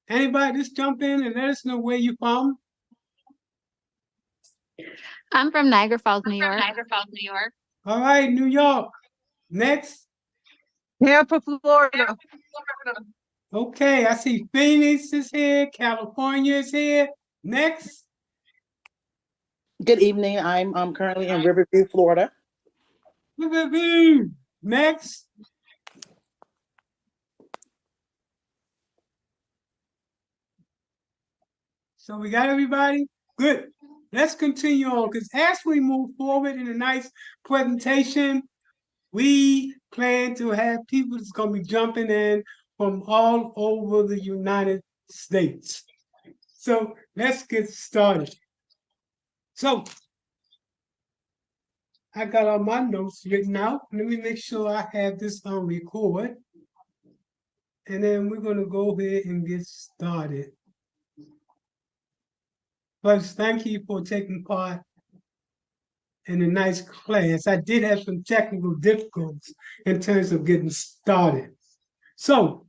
Anybody just jump in and let us know where you from? I'm from Niagara Falls, New From York. Niagara Falls, New York. All right, New York. Next. Tampa, Florida. Okay, I see Phoenix is here, California is here. Next. Good evening. I'm currently in Riverview, Florida. Next. So we got everybody? Good. Let's continue on because as we move forward in a nice presentation, we plan to have people that's going to be jumping in from all over the United States. So let's get started. So I got all my notes written out. Let me make sure I have this on record. And then we're going to go ahead and get started. First, thank you for taking part in a nice class. I did have some technical difficulties in terms of getting started. So,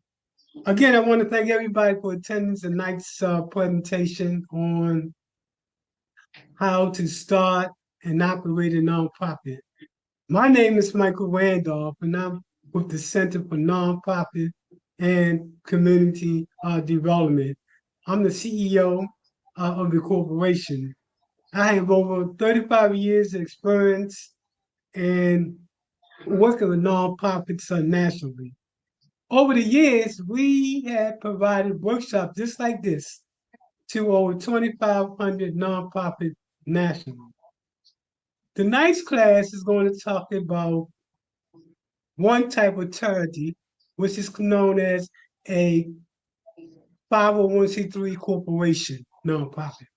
again, I want to thank everybody for attending tonight's presentation on how to start and operate a nonprofit. My name is Michael Randolph, and I'm with the Center for Nonprofit and Community Development. I'm the CEO of the corporation. I have over 35 years of experience in working with nonprofits nationally. Over the years, we have provided workshops just like this to over 2,500 nonprofits nationally. Tonight's class is going to talk about one type of charity, which is known as a 501c3 corporation nonprofit.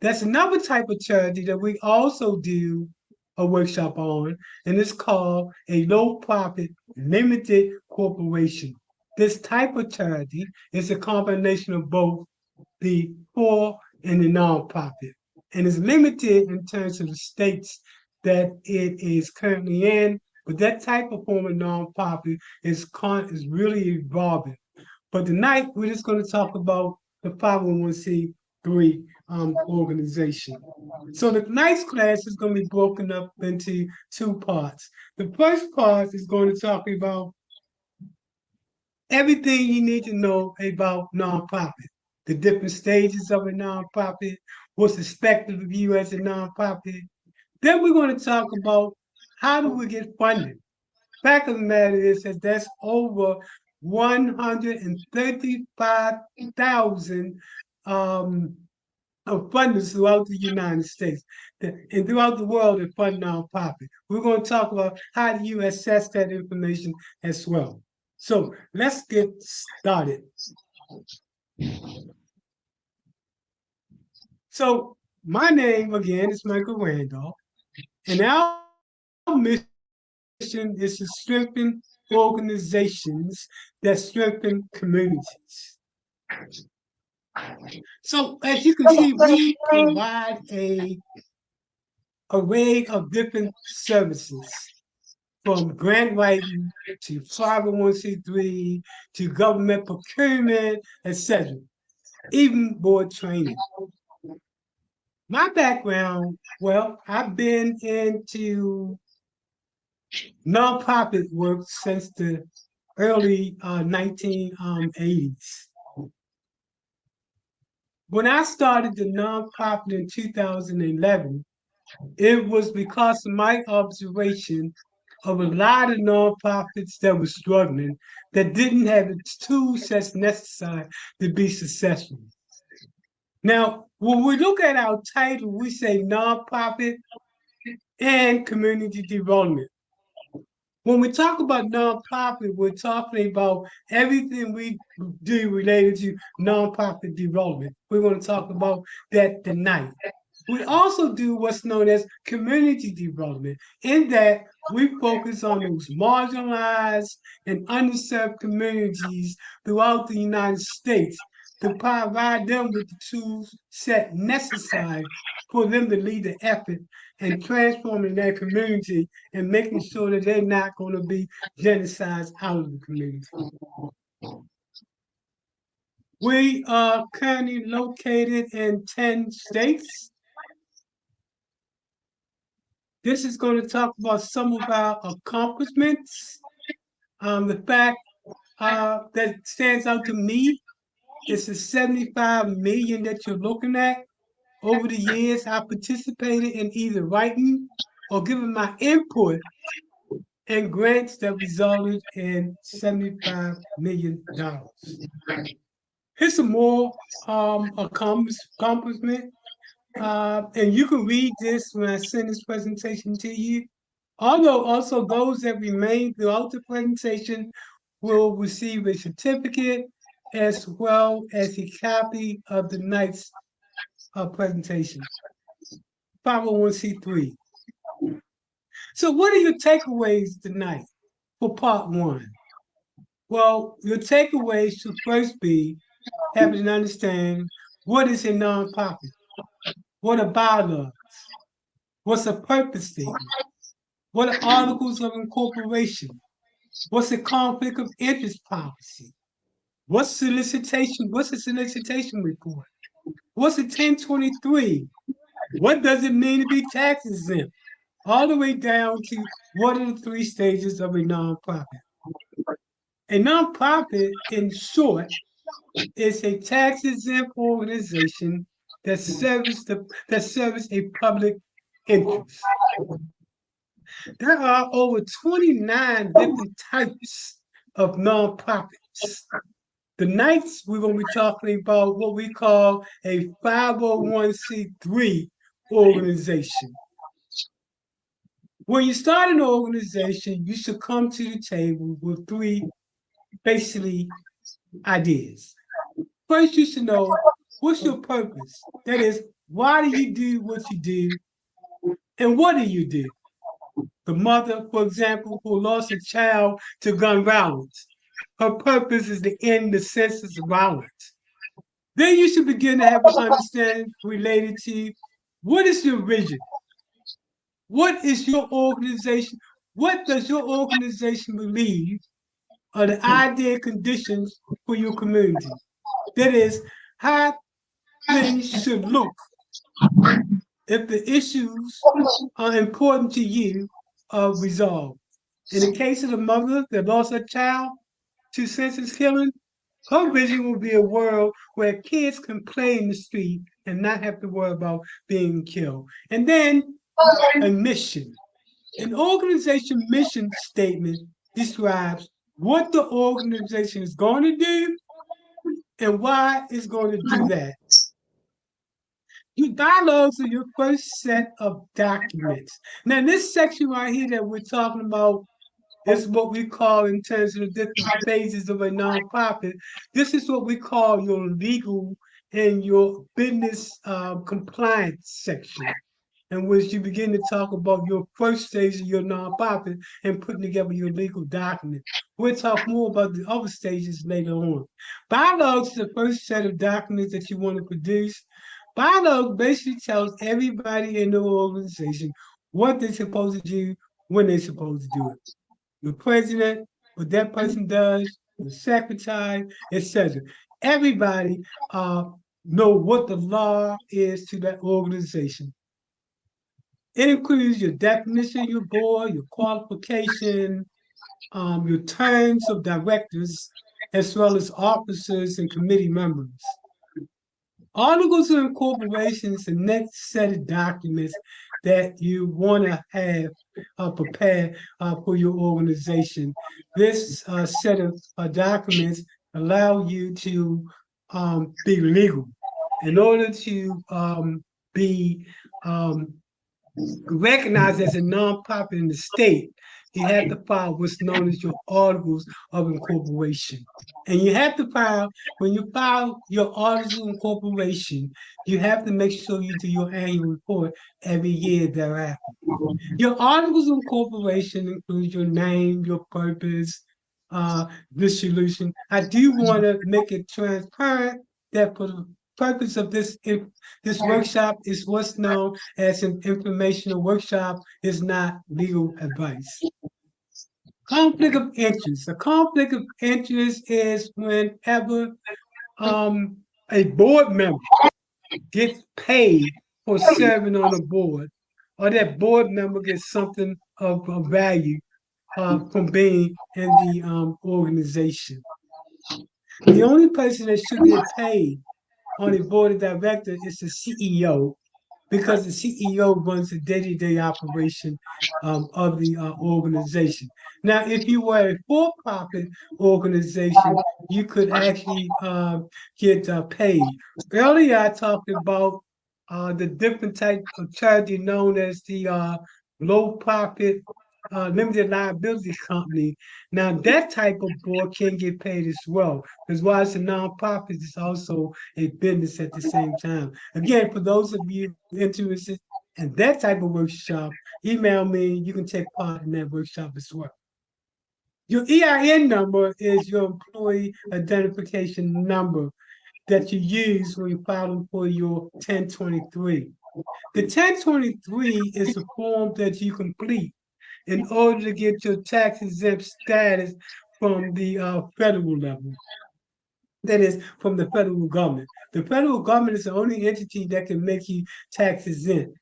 That's another type of charity that we also do a workshop on, and it's called a low profit limited corporation. This type of charity is a combination of both the for and the nonprofit, and is limited in terms of the states that it is currently in. But that type of form of nonprofit is really evolving. But tonight we're just going to talk about the 501c3 organization. So the tonight's class is going to be broken up into two parts. The first part is going to talk about everything you need to know about nonprofit, the different stages of a nonprofit, what's expected of you as a nonprofit. Then we're going to talk about how do we get funded. Fact of the matter is that that's over 135,000 of funders throughout the United States and throughout the world that fund nonprofit. We're going to talk about how do you assess that information as well. So let's get started. So my name again is Michael Randolph, and our mission is to strengthen organizations that strengthen communities. So as you can see, we provide an array of different services, from grant writing to 501c3 to government procurement, etc., even board training. My background, well, I've been into nonprofit work since the early 1980s. When I started the nonprofit in 2011, it was because of my observation of a lot of nonprofits that were struggling, that didn't have the tools that's necessary to be successful. Now, when we look at our title, we say nonprofit and community development. When we talk about nonprofit, we're talking about everything we do related to nonprofit development. We're going to talk about that tonight. We also do what's known as community development, in that we focus on those marginalized and underserved communities throughout the United States to provide them with the tools set necessary for them to lead the effort and transforming their community and making sure that they're not going to be genocided out of the community. We are currently located in 10 states. This is going to talk about some of our accomplishments. The fact that stands out to me is the 75 million that you're looking at. Over the years, I participated in either writing or giving my input and grants that resulted in $75 million. Here's some more accomplishment. And you can read this when I send this presentation to you. Although also those that remain throughout the presentation will receive a certificate as well as a copy of the night's presentation. 501c3. So what are your takeaways tonight for part one? Well, your takeaways should first be having an understanding what is a nonprofit, what are bylaws, what's a purpose statement, what are articles of incorporation, what's a conflict of interest policy, what's a solicitation report, what's a 1023, what does it mean to be tax exempt, all the way down to what are the 3 stages of a nonprofit. A nonprofit, in short, is a tax-exempt organization that serves a public interest. There are over 29 different types of nonprofits. Tonight, we're going to be talking about what we call a 501c3 organization. When you start an organization, you should come to the table with 3 basically ideas. First, you should know what's your purpose. That is, why do you do what you do, and what do you do? The mother, for example, who lost a child to gun violence, her purpose is to end the senseless violence. Then you should begin to have an understanding related to what is your vision? What is your organization? What does your organization believe are the ideal conditions for your community? That is, how things should look if the issues are important to you are resolved. In the case of the mother that lost her child to senseless killing, her vision will be a world where kids can play in the street and not have to worry about being killed. And then a mission. An organization mission statement describes what the organization is going to do and why it's going to do that. Your bylaws are your first set of documents. Now, this section right here that we're talking about is what we call, in terms of the different phases of a nonprofit, this is what we call your legal and your business compliance section, in which you begin to talk about your first stage of your nonprofit and putting together your legal document. We'll talk more about the other stages later on. Bylaws is the first set of documents that you want to produce. Bylaws basically tells everybody in the organization what they're supposed to do, when they're supposed to do it. The president, what that person does, the secretary, etc. Everybody know what the law is to that organization. It includes your definition, your board, your qualification, your terms of directors, as well as officers and committee members. Articles of incorporation is the next set of documents that you want to have prepared for your organization. This set of documents allow you to be legal. In order to be recognized as a nonprofit in the state, you have to file what's known as your articles of incorporation. And you have to file, when you file your articles of incorporation, you have to make sure you do your annual report every year thereafter. Your articles of incorporation include your name, your purpose, dissolution. I do want to make it transparent that for the purpose of this workshop is what's known as an informational workshop, is not legal advice. Conflict of interest. A conflict of interest is whenever a board member gets paid for serving on a board, or that board member gets something of value from being in the organization. The only person that should get paid on the board of directors is the CEO, because the CEO runs the day-to-day operation of the organization. Now, if you were a for-profit organization, you could actually get paid. Earlier, I talked about the different type of charity known as the low-profit limited liability company. Now, that type of board can get paid as well, because while it's a nonprofit, it's also a business at the same time. Again, for those of you interested in that type of workshop, email me. You can take part in that workshop as well. Your EIN number is your employee identification number that you use when you're filing for your 1023. The 1023 is the form that you complete in order to get your tax exempt status from the federal level. That is, from the federal government. The federal government is the only entity that can make you tax exempt.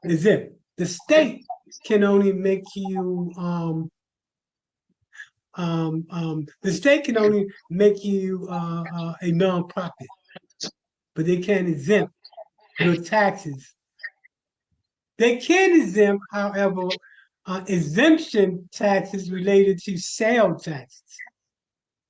The state can only make you the state can only make you a nonprofit, but they can't exempt your taxes. They can exempt, however, exemption taxes related to sale taxes.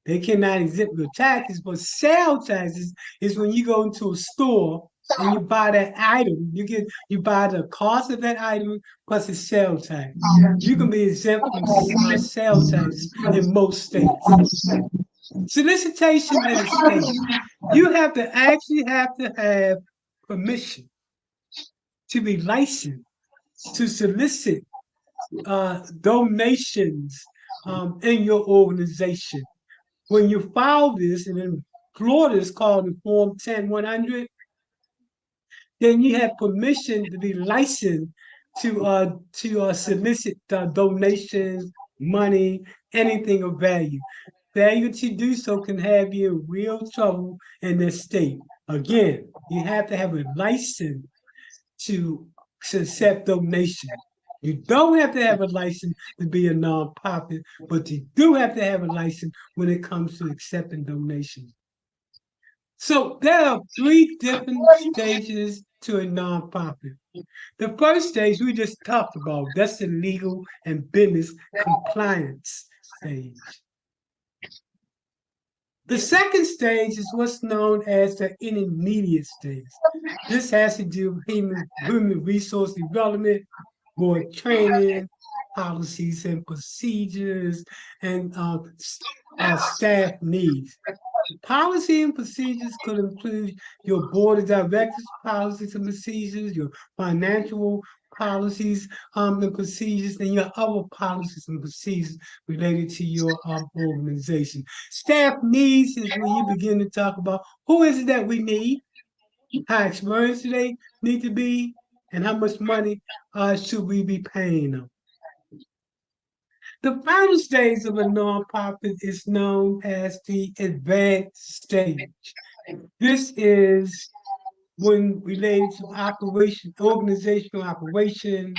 They cannot exempt your taxes, but sale taxes is when you go into a store and you buy that item. You buy the cost of that item plus the sale tax. You can be exempt from sale taxes in most states. Solicitation in a state, you actually have to have permission to be licensed to solicit donations in your organization. When you file this, and in Florida it's called the Form 10-100, then you have permission to be licensed to solicit donations, money, anything of value. Failure to do so can have you in real trouble in this state. Again, you have to have a license to accept donations. You don't have to have a license to be a nonprofit, but you do have to have a license when it comes to accepting donations. So there are 3 different stages to a nonprofit. The first stage we just talked about, that's the legal and business compliance stage. The second stage is what's known as the intermediate stage. This has to do with human resource development, board training, policies and procedures, and staff needs. Policy and procedures could include your board of directors policies and procedures, your financial policies and procedures, and your other policies and procedures related to your organization. Staff needs is when you begin to talk about who is it that we need, how experienced do they need to be, and how much money should we be paying them. The final stage of a nonprofit is known as the advanced stage. This is when related to organizational operation,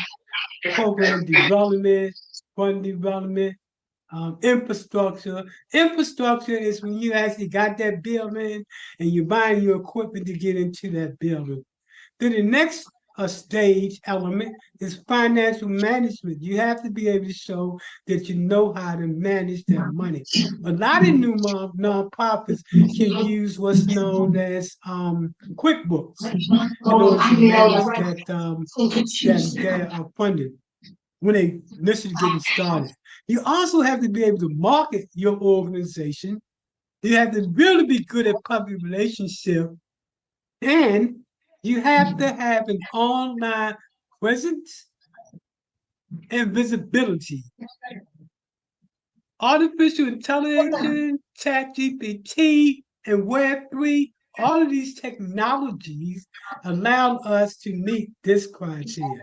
program development, fund development, infrastructure. Infrastructure is when you actually got that building and you're buying your equipment to get into that building. Then the next stage element is financial management. You have to be able to show that you know how to manage that money. A lot of new nonprofits can use what's known as QuickBooks in order to manage that funding when they initially getting started. You also have to be able to market your organization. You have to really be good at public relationship, and you have to have an online presence and visibility. Artificial intelligence, ChatGPT, and Web3, all of these technologies allow us to meet this criteria.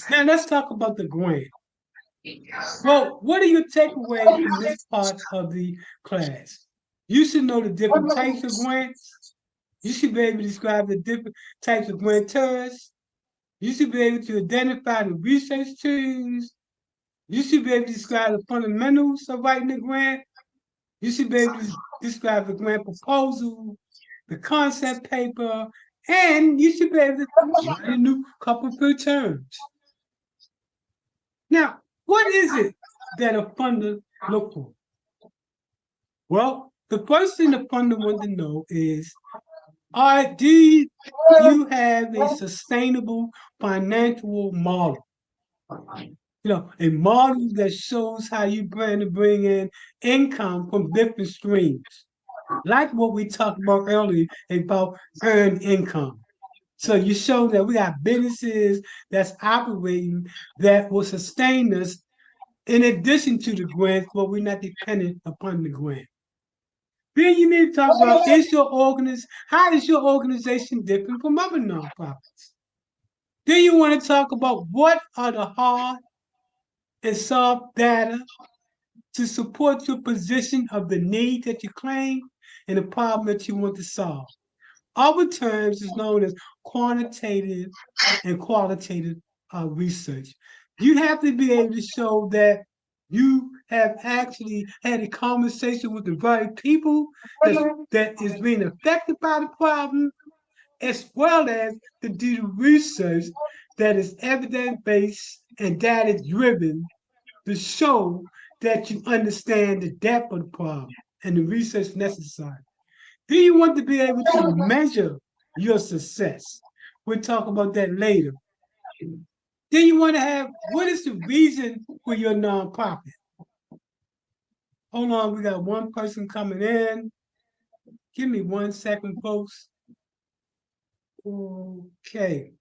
Now let's talk about the grant. Well, what are your takeaways from this part of the class? You should know the different types of grants. You should be able to describe the different types of grantors. You should be able to identify the research tools. You should be able to describe the fundamentals of writing a grant. You should be able to describe the grant proposal, the concept paper, and you should be able to write a new couple of terms. Now, what is it that a funder look for? Well, the first thing the funder wants to know is, do you have a sustainable financial model? A model that shows how you plan to bring in income from different streams, like what we talked about earlier about earned income. So you show that we got businesses that's operating that will sustain us in addition to the grants, but we're not dependent upon the grant. Then you need to talk about how is your organization different from other nonprofits? Then you want to talk about what are the hard and soft data to support your position of the need that you claim and the problem that you want to solve. Other terms is known as quantitative and qualitative research. You have to be able to show that you have actually had a conversation with the right people that is being affected by the problem, as well as to do the research that is evidence-based and data-driven to show that you understand the depth of the problem and the research necessary. Do you want to be able to measure your success? We'll talk about that later. Then you want to have, what is the reason for your nonprofit? Hold on, we got one person coming in. Give me 1 second, folks. Okay.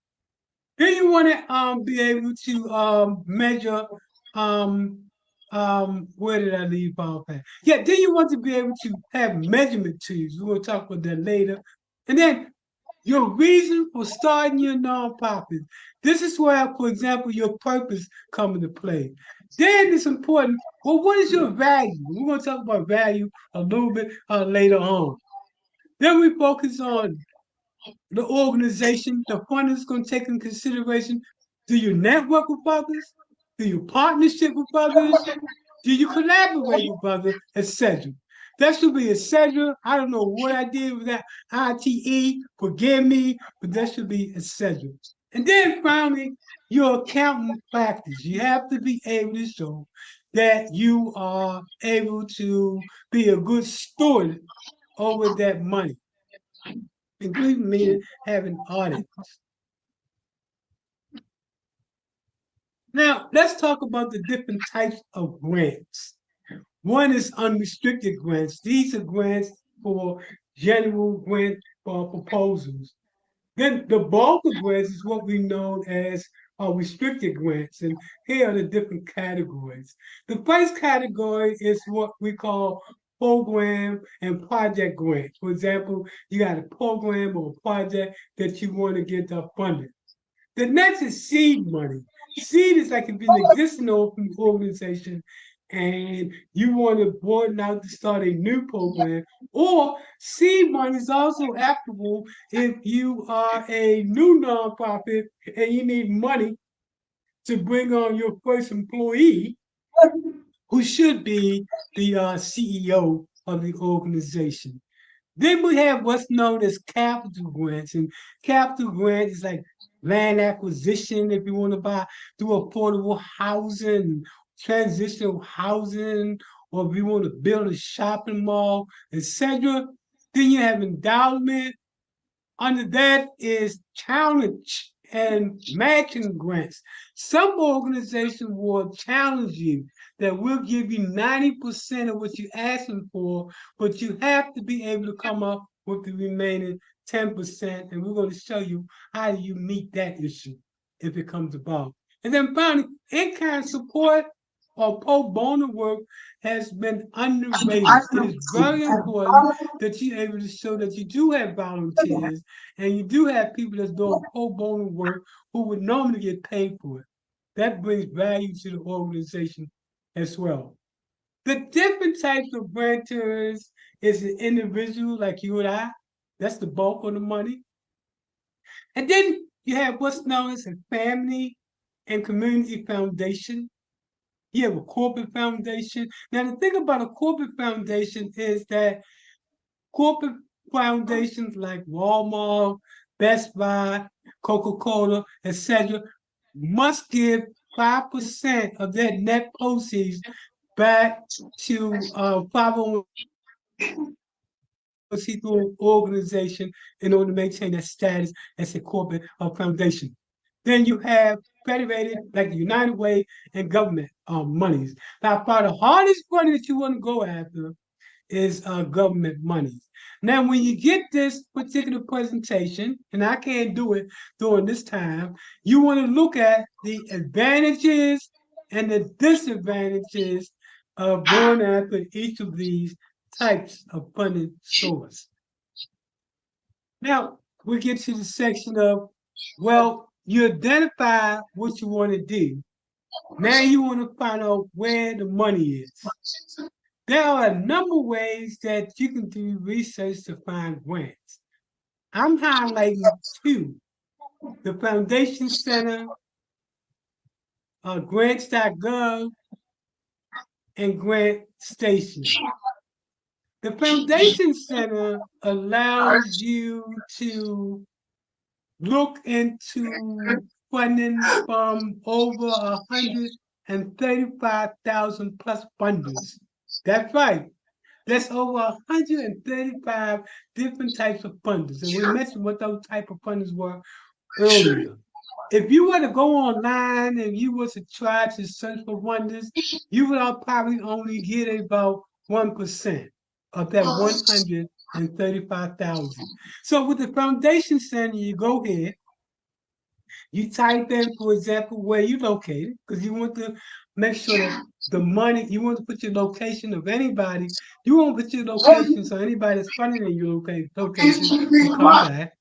Then you want to be able to measure where did I leave off at? Yeah, then you want to be able to have measurement tools. We'll talk about that later. And then your reason for starting your nonprofit. This is where, for example, your purpose come into play. Then it's important, well, what is your value? We're going to talk about value a little bit later on. Then we focus on the organization. The fund is going to take in consideration, do you network with others? Do you partnership with others? Do you collaborate with others, etc.? That should be etc. I don't know what I did with that ITE, forgive me, but that should be etc. And then finally, your accounting practice. You have to be able to show that you are able to be a good steward over that money, including having audits. Now, let's talk about the different types of grants. One is unrestricted grants. These are grants for general grant proposals. Then the bulk of grants is what we know as restricted grants. And here are the different categories. The first category is what we call program and project grants. For example, you got a program or a project that you want to get funded. The next is seed money. Seed is like if you're an existing organization and you want to broaden out to start a new program, or seed money is also applicable if you are a new nonprofit and you need money to bring on your first employee, who should be the CEO of the organization. Then we have what's known as capital grants, and capital grants is like land acquisition if you want to do affordable housing, transitional housing, or if you want to build a shopping mall, etc. Then you have endowment. Under that is challenge and matching grants. Some organizations will challenge you that will give you 90% of what you're asking for, but you have to be able to come up with the remaining 10%, and we're going to show you how you meet that issue if it comes about. And then finally, in-kind support or pro bono work has been underrated. It is very important that you're able to show that you do have volunteers and you do have people that's doing pro bono work who would normally get paid for it. That brings value to the organization as well. The different types of grantors is an individual like you and I. That's the bulk of the money. And then you have what's known as a family and community foundation. You have a corporate foundation. Now, the thing about a corporate foundation is that corporate foundations like Walmart, Best Buy, Coca-Cola, etc., must give 5% of their net proceeds back to 501c3 organization in order to maintain that status as a corporate foundation. Then you have federated, like the United Way and government monies. Now, probably the hardest money that you want to go after is government monies. Now, when you get this particular presentation, and I can't do it during this time, you want to look at the advantages and the disadvantages of going after each of these types of funding source. Now, we get to the section of, well, you identify what you want to do. Now you want to find out where the money is. There are a number of ways that you can do research to find grants. I'm highlighting two: the Foundation Center, grants.gov, and Grant Station. The Foundation Center allows you to look into funding from over 135,000 plus funders. That's right. There's over 135 different types of funders. And we mentioned what those type of funders were earlier. If you were to go online and you were to try to search for funders, you would probably only get about 1% of that 135,000. So with the Foundation Center, you go here, you type in, for example, where you're located, because you want to make sure that the money, you want to put your location of anybody, you won't put your location so anybody that's funding in your location will come back.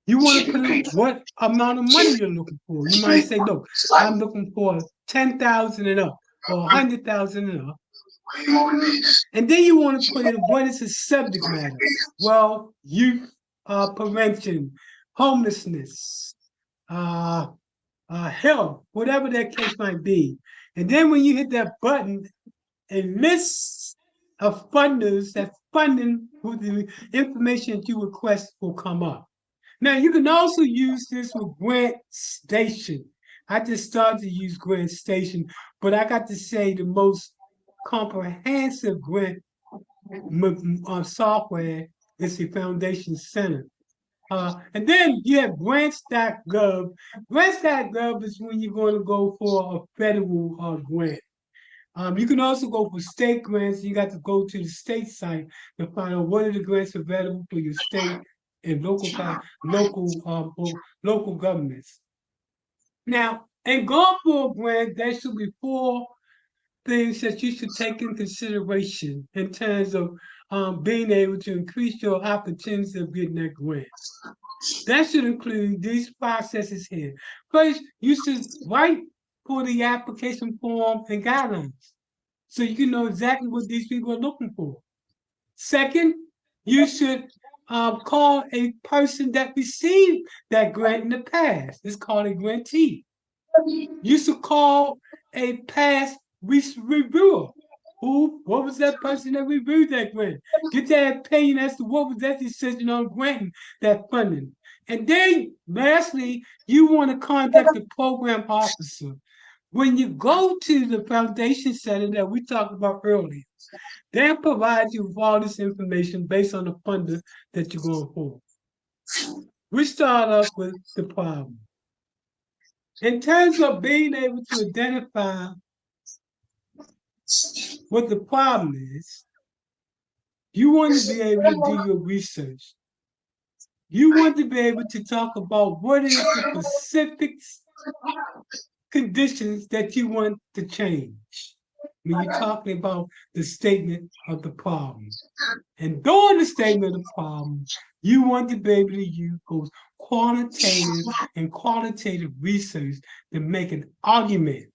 You want to put in what amount of money you're looking for. You might say, look, I'm looking for 10,000 and up or 100,000 and up. And then you want to put in what is the subject matter. Well, youth prevention, homelessness, health, whatever that case might be. And then when you hit that button, a list of funders that's funding with the information that you request will come up. Now, you can also use this with Grant Station. I just started to use Grant Station, but I got to say the most comprehensive grant software is the Foundation Center. And then you have grants.gov. Grants.gov is when you're going to go for a federal grant. You can also go for state grants. You got to go to the state site to find out what are the grants available for your state and local governments. Now, in going for a grant, there should be 4 things that you should take in consideration in terms of being able to increase your opportunities of getting that grant. That should include these processes here. First, you should write for the application form and guidelines so you can know exactly what these people are looking for. Second, you should call a person that received that grant in the past. It's called a grantee. You should call a past reviewer. What was that person that reviewed that grant? Get their opinion as to what was that decision on granting that funding. And then lastly, you want to contact the program officer. When you go to the Foundation Center that we talked about earlier, they'll provide you with all this information based on the funder that you're going for. We start off with the problem. In terms of being able to identify what the problem is, you want to be able to do your research. You want to be able to talk about what is the specific conditions that you want to change when you're talking about the statement of the problem. And during the statement of the problem, you want to be able to use both quantitative and qualitative research to make an argument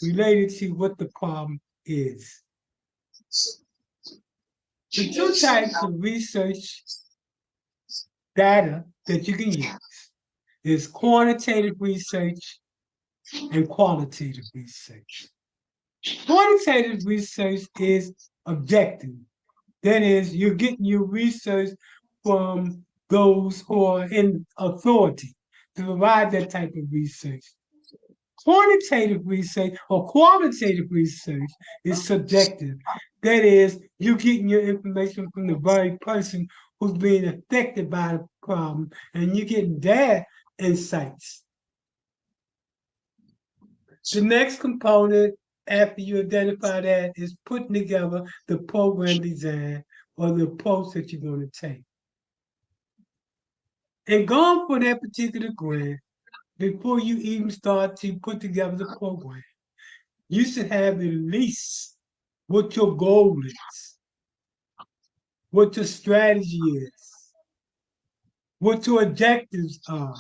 related to what the problem is. The two types of research data that you can use is quantitative research and qualitative research. Quantitative research is objective. That is, you're getting your research from those who are in authority to provide that type of research. Quantitative research or qualitative research is subjective. That is, you're getting your information from the very person who's being affected by the problem, and you're getting their insights. The next component, after you identify that, is putting together the program design or the approach that you're going to take. And going for that particular grant, before you even start to put together the program, you should have at least what your goal is, what your strategy is, what your objectives are.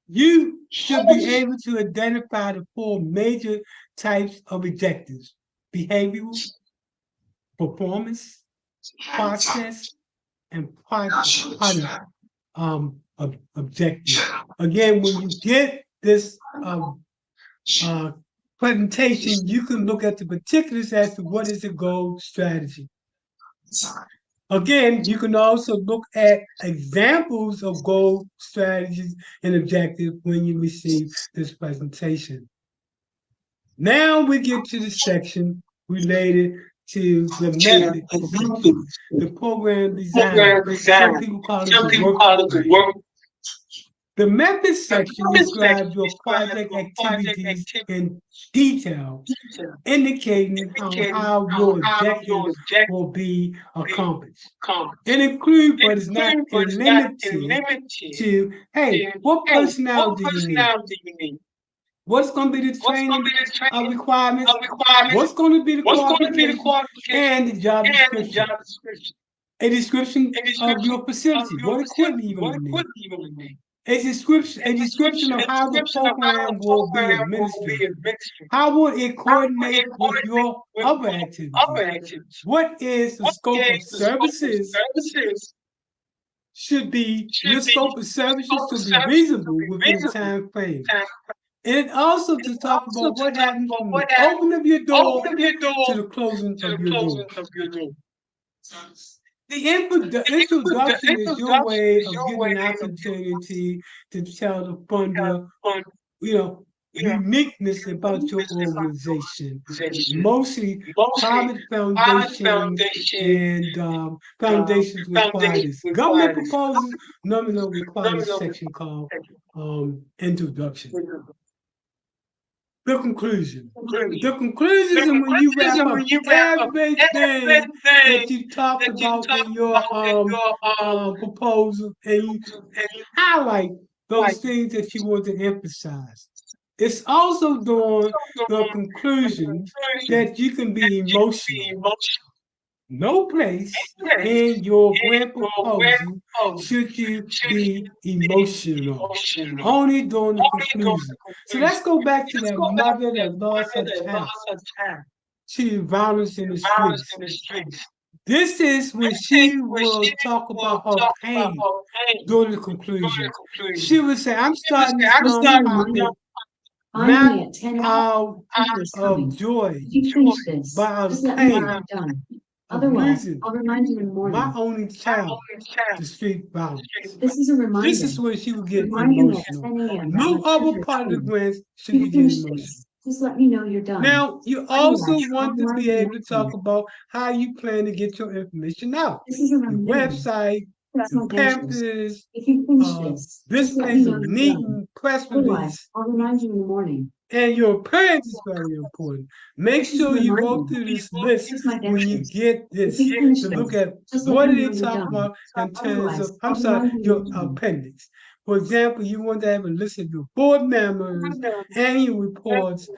You should be able to identify the four major types of objectives: behavioral, performance, process, and product objective. Again, when you get this presentation, you can look at the particulars as to what is the goal strategy. Again, you can also look at examples of goal strategies and objectives when you receive this presentation. Now we get to the section related to the method section, the program design. Some people call it the work. The method section describes your project activities in detail, indicating how your objectives will be accomplished. It includes, but is not limited to, hey, what personnel do you need? What's going to be the training requirements? What's going to be the qualifications and the job description? A description of your facility. What equipment you going to need? A description of how the program will be administered. How will it coordinate with your other activities? What is the scope of services? Your scope of services should be reasonable within the time frame. And also to talk about what happens from the opening of your door to the closing of your door. The introduction is your way of getting an opportunity to tell the funder, uniqueness about your organization. Mostly private foundations and foundations require this. Government proposals normally don't require a section called introduction. The conclusion. The conclusion is when you wrap up everything that you talked about in your proposal and you highlight those things that you want to emphasize. It's also during the conclusion that you can be emotional. No place in your grant proposal should you be emotional. Only during the conclusion. So let's go back to that mother that lost her child to violence in the streets. This is when she will talk about her pain during the conclusion. She will say, I'm starting to smell not out of joy, but out of pain. Otherwise, I'll remind you in the morning. My only child, the street violence. This is a reminder. This is where she will get Remind you at emotional. 10 a.m. No other part of the grants should be getting emotional. Just let me know you're done. Now, you also want to be able to talk about how you plan to get your information out. This is a Your reminder. website, your pamphlets, If you finish this let me displays know of you're meeting, done. press Otherwise, release, I'll remind you in the morning. and your appearance is very important. Make sure you go through this list when you get this to look at what do they talk about in terms of, your appendix. For example, you want to have a list of your board members, annual reports,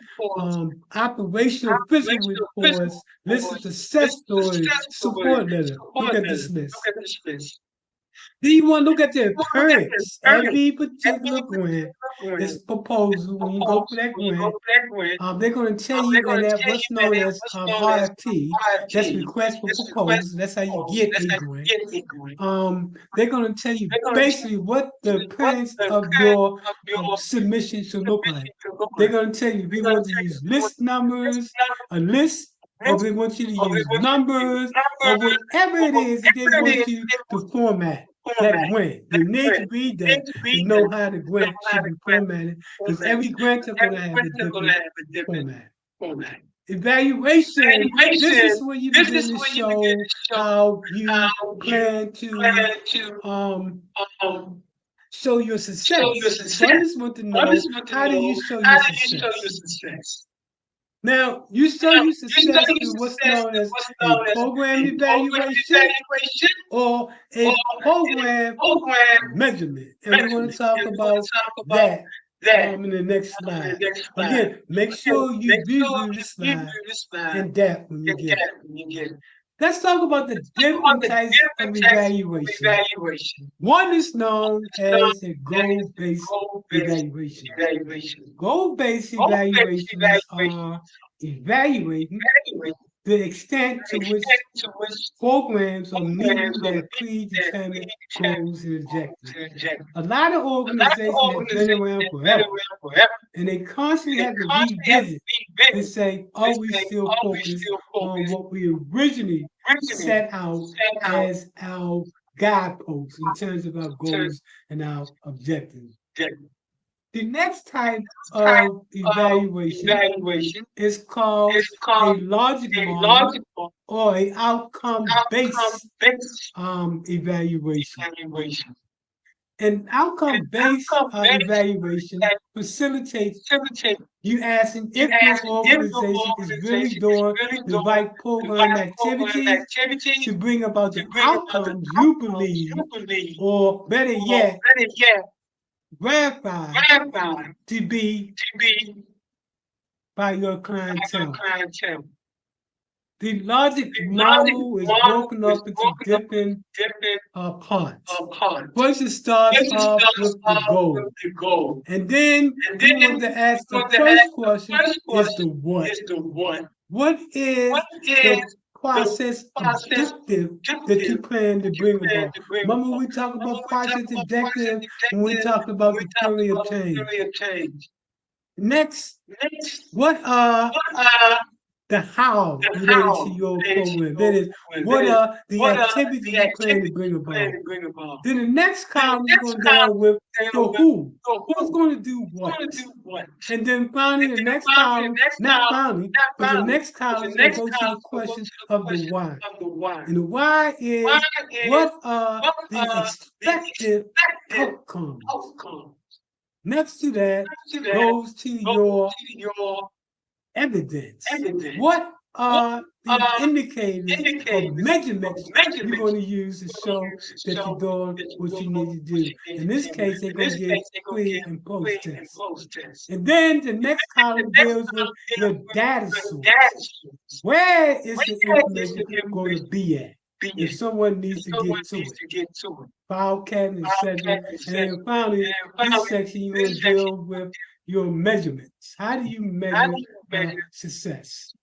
operational physical reports, list of success stories, support letter. Look at this list. Then you want to look at the occurrence. Every particular grant is proposal. When you go for that grant, they're going to tell you in that what's known as RFP. That's request for proposal. That's how you get a grant. They're going to tell you basically what the appearance of your submission should look like. They're going to tell you if we want to use list numbers, a list, or we want you to use numbers, or whatever it is that they want you to format that grant. You need to read that to know how the grant should be formatted, because every grant is going to have a different format. Evaluation, this is where you begin to show how you plan to show your success. So I just want to know, how do you show your success? Now, you show your success through what's known as a program evaluation or a program measurement. And we're going to talk about that in the next slide. Again, make sure you review this slide in depth when you get it. Let's talk about the different types of evaluation. One is known as a goal-based evaluation. Goal-based evaluations are evaluating the extent to which programs are meeting their predetermined goals and objectives. A lot of organizations have been around forever, and they constantly have to revisit and say, are we still focused on what we originally set out as our guideposts in terms of our goals and our objectives? The next type of evaluation is called a logic model or an outcome-based evaluation. An outcome-based evaluation facilitates you asking if your organization is really doing the right program activities to bring about the outcomes you believe, or better yet, verified to be by your clientele. The logic model is broken up into different parts. First, it starts off with the goal. And then you want to ask the first question is the what. What is the process objective that you plan to bring about? Remember, we talked about process objective when we talked about the theory of change. Next, what are the how related to your program? That is, what are the activities you plan to bring about? Then the next column is going to go with the who. Who's going to do what? And then finally, the next column, not finally, but the next column is going to go to the question of the why. And the why is, what are the expected outcomes? Next to that goes to your evidence. What are the indicators or measurements you're going to use to show that you're doing what you need to do? In this case, they're going to get pre and post tests. And then the next column deals with your data source. Where is the information going to be at if someone needs to get to it? File cabinet, etc. And then finally, this section you're going to deal with your measurements. How do you measure success?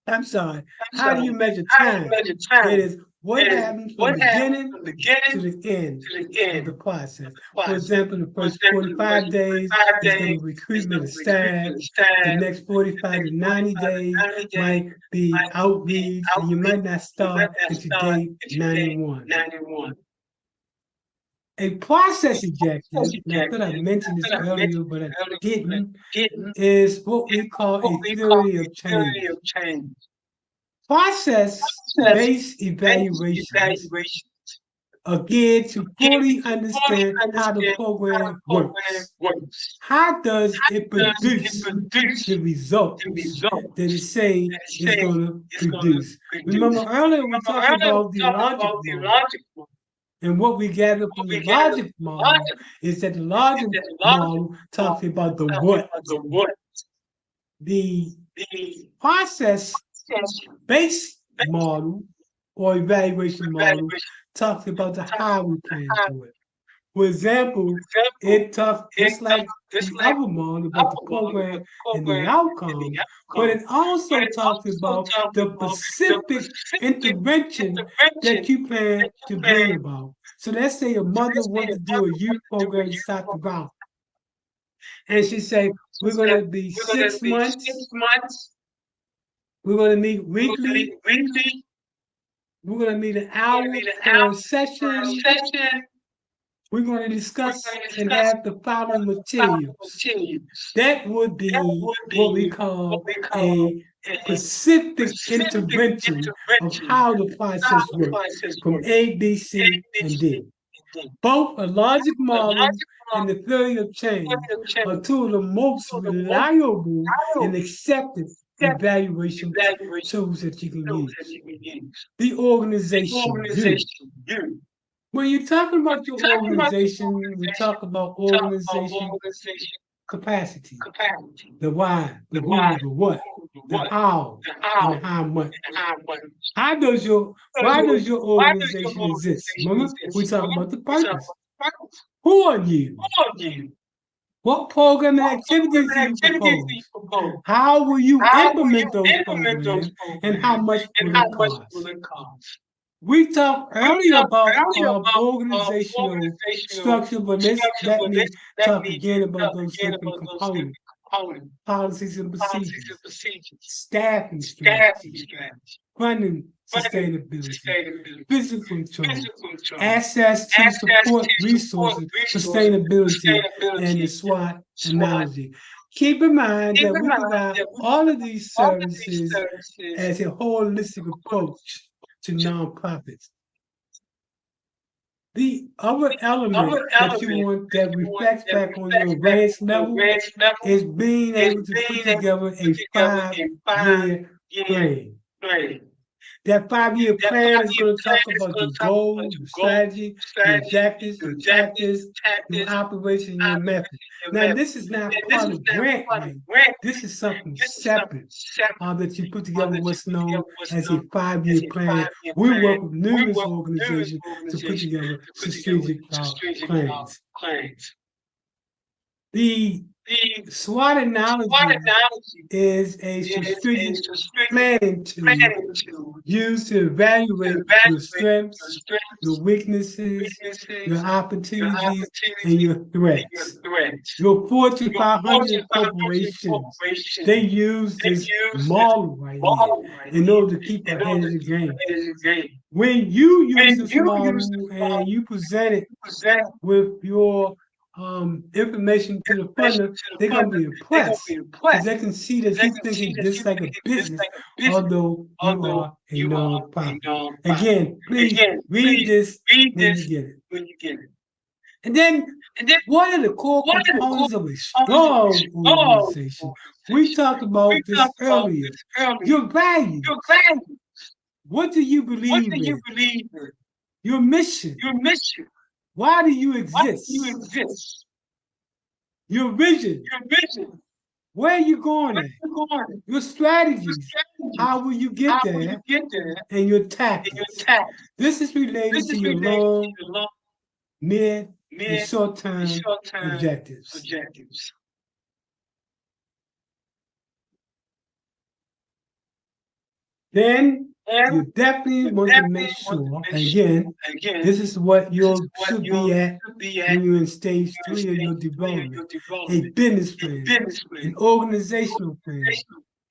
I'm sorry. How do you measure time? It is what happens from the beginning to the end of the process. For example, the first 45 days is going to be recruitment of staff. The next 45 to 90 days might be outreach, and you might not start until day 91. A process objective, and I thought I mentioned this earlier, but I didn't, is what we call a theory of change. Process-based evaluations are geared to fully understand how the program works. How does it produce the results that it says it's going to produce? Remember earlier we talked about the logic model. And what we gather from the logic model is that the logic model talks about the what. The process-based model or evaluation model talks about the how we plan for it. For example, it talks just like the other model about the program and the outcome, but it also talks about the specific intervention that you plan to bring about. So let's say a mother wants to do a youth program to start the ground. And she say, we're going to be 6 months. We're going to meet weekly. We're going to meet an hour per session. We're going to discuss and have the following materials. That would be what we call a specific intervention of how the process works from A, B, C, and D. Both a logic model and the theory of change are two of the most reliable and accepted evaluation tools that you can use. The organization, you. When you're talking about your organization, we talk about organization capacity, the why, the who, the what, the how, and how much. Why does your organization exist? Remember, we talk about the purpose. Who are you? What program and activities do you propose? How will you implement those programs, and how much will it cost? We talked earlier about organizational structure, but let me talk again about those different components. Policies and procedures, staffing strategies, funding sustainability, physical control, access to support resources, sustainability, and the SWOT analogy. Keep in mind that we provide all of these services as a holistic approach to nonprofits. The other element that you want that reflects back on your advanced level is being able to put together a 5-year plan. That 5-year plan is going to talk about the goals, the strategy, the objectives, the tactics, your operation, your method. Now, this is not part of grant writing. This is something separate that you put together what's known as a 5-year plan. We work with numerous organizations to put together strategic plans. The SWOT analogy is a strategic planning tool used to evaluate your strengths, your weaknesses, your opportunities, and your threats. Your Fortune 500 corporations, they use this model right here in order to keep ahead of the game. When you use this model and you present it with your information to the funder, they're going to be impressed because they can see that you're thinking just like a business, although you are a nonprofit. Again, please read this when you get it. And then, what are the core components of a strong organization? We talked about this earlier. Your values. What do you believe in? Your mission. Why do you exist? Your vision. Where are you going at? Your strategies. How will you get there? And your tactics. This is related to your long, mid, and short-term objectives. Then you definitely want to make sure, again, this is what you should be at when you're in stage 3 of your development. A business plan, an organizational plan,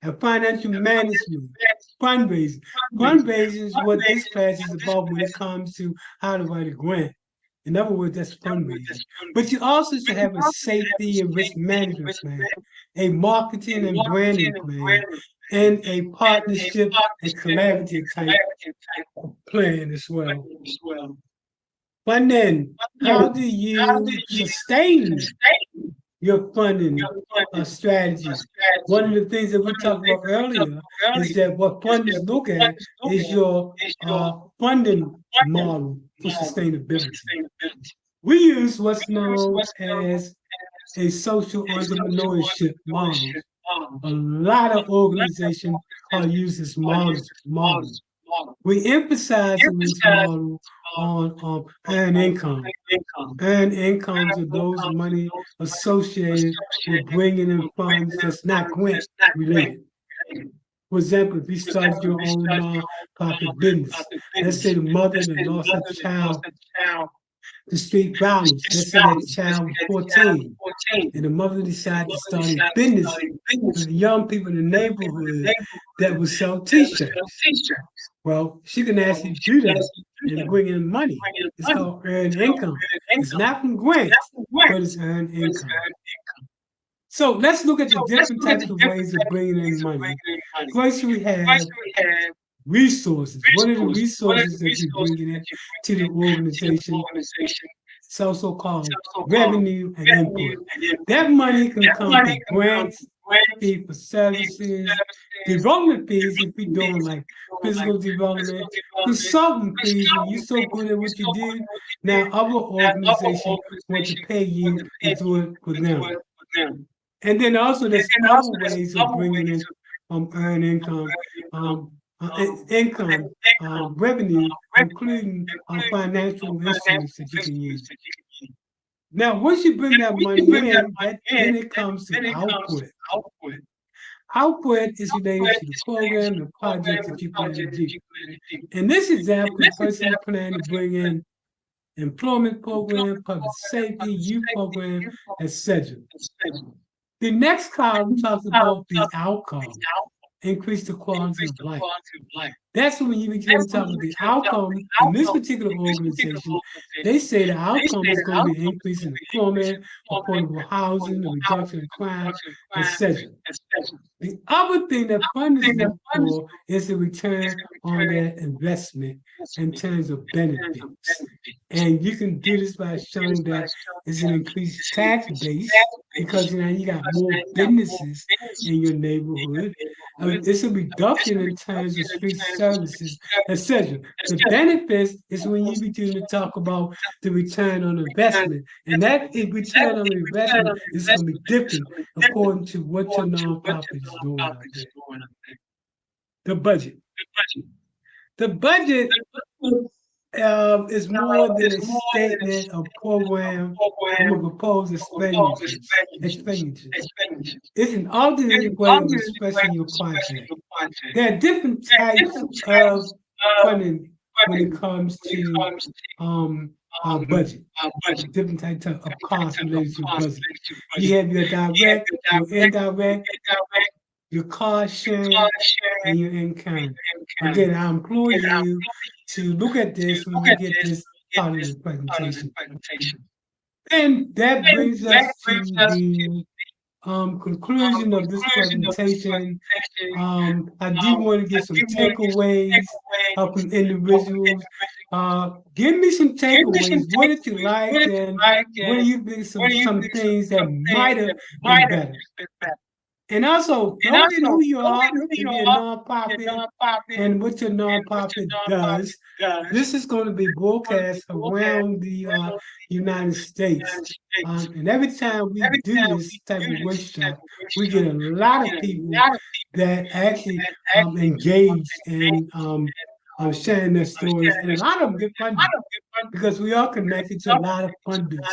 a financial management, fundraising. Fundraising is what this class is about when it comes to how to write a grant. In other words, that's fundraising. But you also should have a safety and risk management plan, a marketing and branding plan, and a partnership and collaborative type plan as well. But then, how do you sustain your funding strategies? One of the things that we talked about earlier is that what funders look at is your funding model for sustainability. We use what's known as a social entrepreneurship model. A lot of organizations are using models. We emphasize in this model on earned income. Earned incomes are those money associated with bringing in funds that's not grant related. For example, if you started your own non-profit business, let's say the mother that lost a child to street violence, let's say that child was 14, and the mother decided to start a business for the young people in the neighborhood that would sell t-shirts. Well, she can actually do that and bring in money. It's called earned income. It's not from grants, but it's earned income. So let's look at the different types of ways of bringing in money. First, we have resources. What are the resources that you're bringing in to the organization? It's also called revenue and input. That money can come from grants, fee for services, development fees if you're doing like physical development, consultant fees when you're so good at what you do. Now other organizations want to pay you to do it for them. And then also there's other ways of bringing in earned income, revenue, including financial instruments that you can use. Now, once you bring that money in, then it comes to output. Output is related to the program, the project that you plan to do. In this example, the person planning to bring in employment program, public safety, youth program, etc. The next column talks about the outcome. Increase the quality of life. That's when you begin to talk about the outcome in this particular organization. They say the outcome is going to be an increase in employment, affordable housing, a reduction in crime, etc. The other thing that funders look for is the return on their investment in terms of benefits. And you can do this by showing that it's an increased tax base because now you got more businesses in your neighborhood. It's a reduction in terms of street services, etc. The benefits is when you begin to talk about the return on investment. And that return on investment is going to be different according to what your nonprofit is doing out there. The budget. The budget is more than a statement of program or proposed expenditures. It's an alternate way of expressing your project. There are different types of funding when it comes to our budget. Different types of costs related to budget. You have your direct, your indirect, your cost sharing, and your in-kind. Again, I implore you to look at this when you get this part of the presentation. And that brings us to the conclusion of this presentation. I do want to get some takeaways from individuals. Give me some takeaways. What did you like, and what do you think some things that might have been better? And also, don't forget who you are if you're a nonprofit and what your nonprofit does. This is going to be broadcast around the United States. And every time we do this type of workshop, we get a lot of people that actually engage in sharing their stories. And a lot of them get funded because we are connected to a lot of funders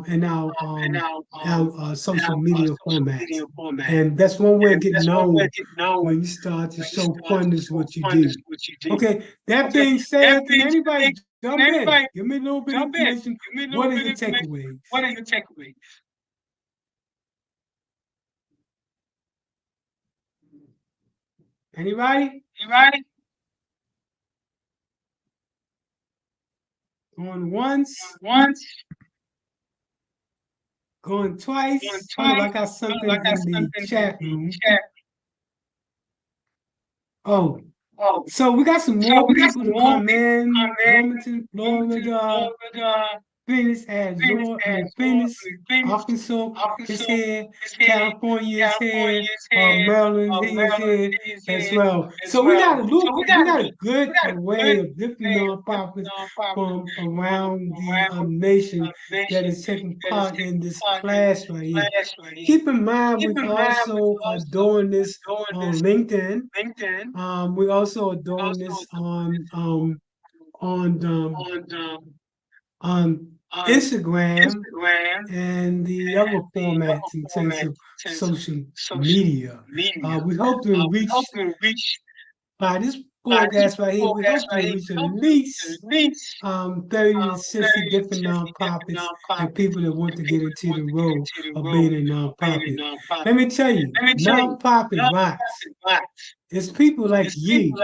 in our social media formats. And that's one way of getting known when you start to show funders what you do. Okay, that being said, can anybody jump in? Give me a little bit of information. What are your takeaways? Anybody? Going once. Going twice. Oh, I got something in the chat room. Oh, so we got some more people to come in. Wilmington, Florida, Phoenix, Arizona, Phoenix, Arkansas is here, California is here, Maryland is here as well. So we got a good array of different nonprofits from around the nation that is taking part in this class right here. Keep in mind, we also are doing this on LinkedIn. We also are doing this on Instagram and the other formats in terms of social media. We hope to reach by this podcast right here. We hope to reach at least 30 to 60 different nonprofits and people that want to get into the role of being a nonprofit. Let me tell you, nonprofit rocks. It's people like you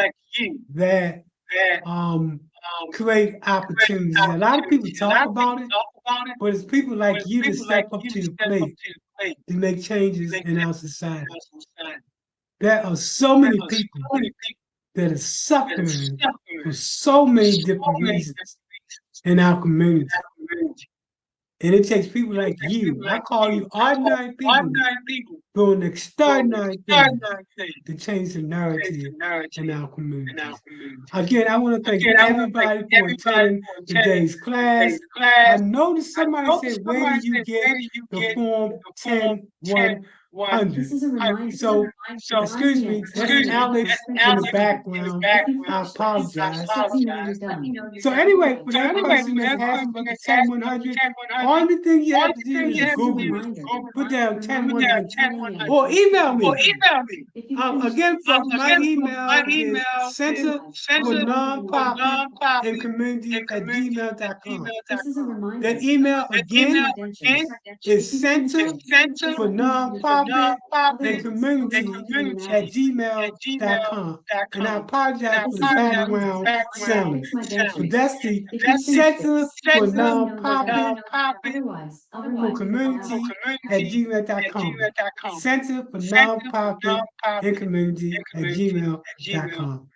that create opportunities. A lot of people talk about it, but it's people like you that step up to the plate to make changes in our society. There are so many people that are suffering for so many different reasons in our community. And it takes people like you. I call you ordinary people doing extraordinary things to change the narrative in our community. Again, I want to thank everybody for attending today's class. I noticed somebody said, where do you get the form 10100? This is a reminder. So, excuse me, that's Alex in the background. I apologize. Let me know you're done. So anyway, for that person that's asking about the 10100, only thing you have to do is Google it. Put down 10100 or email me. Again, from my email is Center for Nonprofit and Community at gmail.com. This is a reminder. That email again is Center for Nonprofit and Community at gmail.com. And I apologize for the background sound. So that's the Center for Nonprofit and Community at gmail.com. Center for Nonprofit and Community at gmail.com.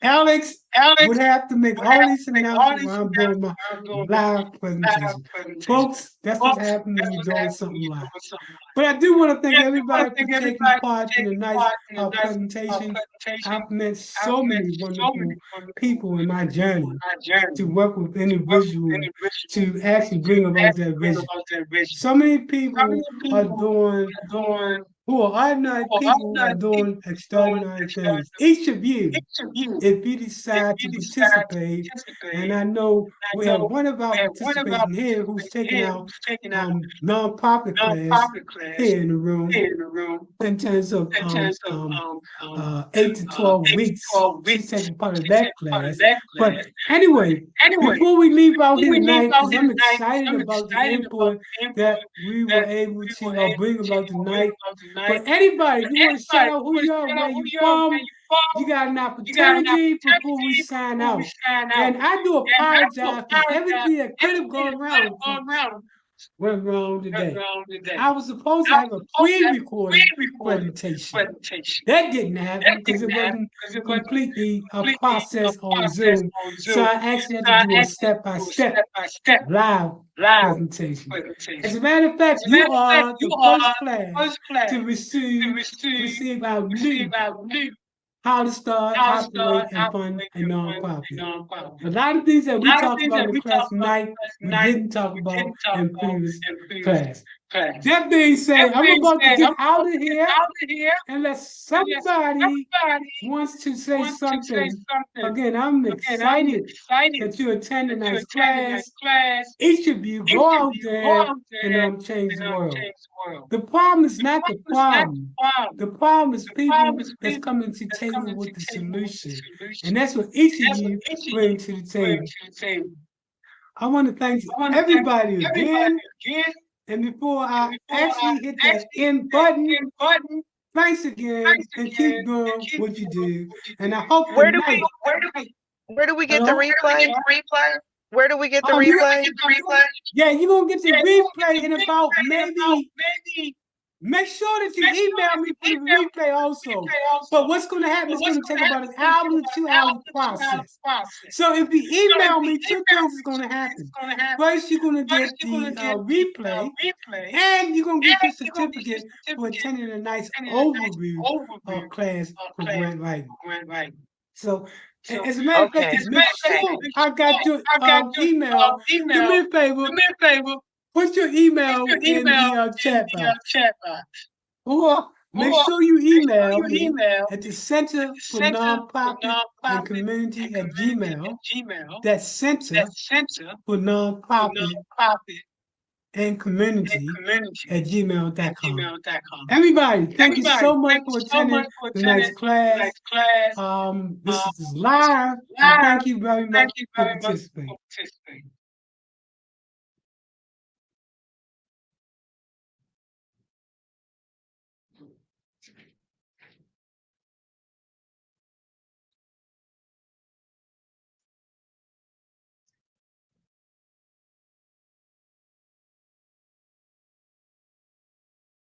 Alex would have to make all these announcements while I'm doing my live presentation. Folks, that's what happens when you're doing something live. But I do want to thank everybody for taking part in tonight's presentation. I've met so many wonderful people in my journey to work with individuals to actually bring about that vision. So many people are doing who are ordinary people who are doing extraordinary things. Each of you, if you decide to participate, and I know we have one of our participants here who's taking out nonprofit class here in the room in terms of 8 to 12 weeks. She's taking part of that class. But anyway, before we leave out here tonight, because I'm excited about the input that we were able to bring about tonight. But anybody, you want to shout out who you are, where you from, you got an opportunity before we sign out. And I do apologize for everything that could have gone wrong. Went wrong today. I was supposed to have a pre-recorded presentation. That didn't happen because it wasn't completely a process on Zoom. So I actually had to do a step-by-step live presentation. As a matter of fact, you are the first class to receive our new how to start, operate, and fund a nonprofit. A lot of things that we talked about in the class tonight, we didn't talk about in previous class. That being said, I'm about to get out of here unless somebody wants to say something. Again, I'm excited that you attend tonight's class. Each of you go out there and change the world. The problem is not the problem. The problem is people that's coming to the table with the solution. And that's what each of you bring to the table. I want to thank everybody again. And before I actually hit that end button, thanks again and keep doing what you do. And I hope Where do we get the replay? Where do we get the replay? Yeah, you're gonna get the replay in about maybe Make sure that you email me for the replay also. But what's going to happen is going to take about an hour to 2 hours process. So if you email me, two things is going to happen. First, you're going to get the replay, and you're going to get your certificate for attending a nice overview of class for grant writing. So, as a matter of fact, make sure I got your email. Do me a favor. Put your email in the chat box. Or make sure you email me at the Center for Nonprofit and Community at Gmail. That's Center for Nonprofit and Community at gmail.com. Everybody, thank you so much for attending tonight's class. This is live. And thank you very much for participating.